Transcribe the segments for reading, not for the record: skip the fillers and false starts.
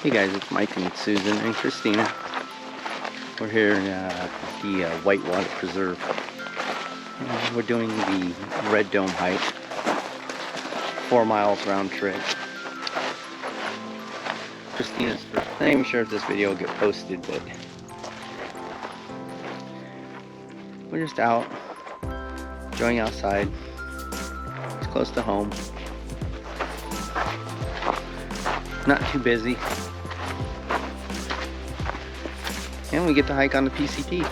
Hey guys, it's Mike and Susan and Christina. We're here at the Whitewater Preserve. We're doing the Red Dome hike, 4 miles round trip. Christina's first. I'm not even sure if this video will get posted, but we're just out, enjoying outside. It's close to home. Not too busy. And we get to hike on the PCT,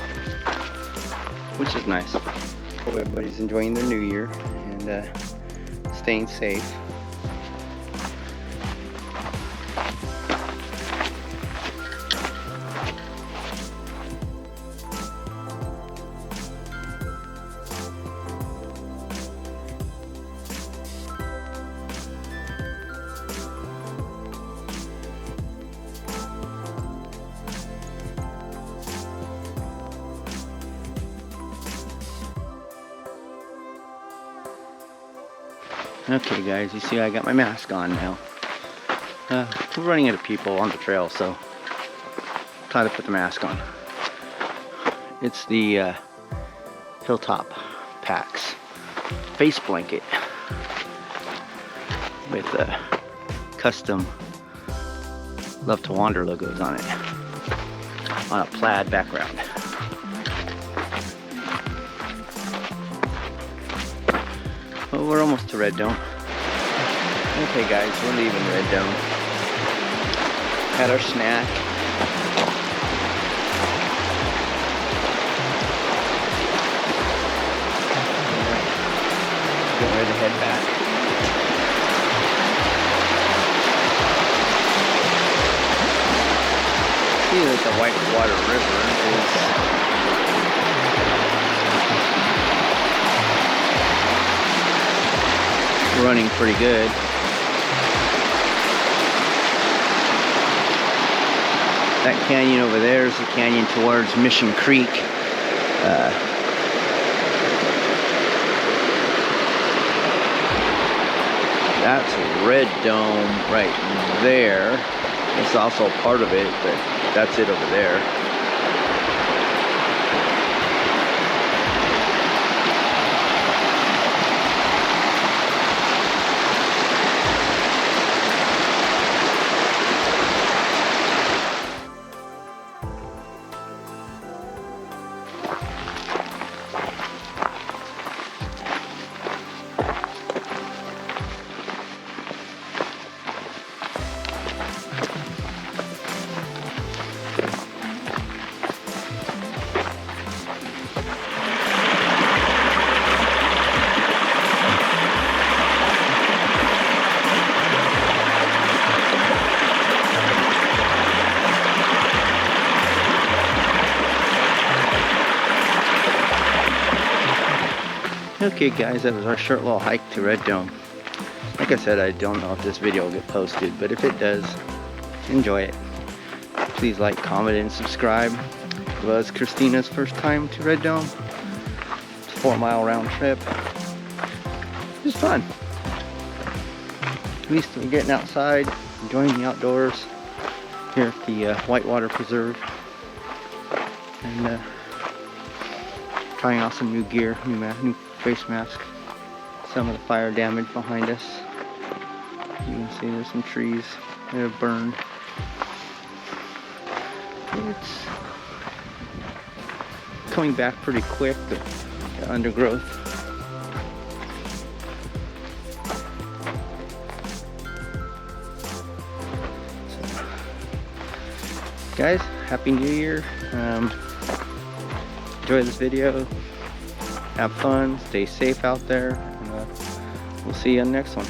which is nice. Hope everybody's enjoying their new year and staying safe. Okay guys, you see I got my mask on now. We're running into people on the trail, so try to put the mask on. It's the Hilltop Packs face blanket with custom Love to Wander logos on it, on a plaid background. Well, we're almost to Red Dome. Okay guys, we're leaving Red Dome. Had our snack. Getting ready to head back. See that the Whitewater River is running pretty good. That canyon over there is the canyon towards Mission Creek. That's Red Dome right there. It's also part of it, but that's it over there. Okay guys, that was our short little hike to Red Dome. Like I said, I don't know if this video will get posted, but if it does, enjoy it. Please like, comment, and subscribe. It was Christina's first time to Red Dome. It's a 4 mile round trip. It was fun. At least we're getting outside, enjoying the outdoors here at the Whitewater Preserve. And trying out some new gear, new face mask. Some of the fire damage behind us. You can see there's some trees that have burned. It's coming back pretty quick, the undergrowth. So, guys, Happy New Year. Enjoy this video. Have fun, stay safe out there, and we'll see you on the next one.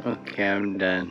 Okay, I'm done.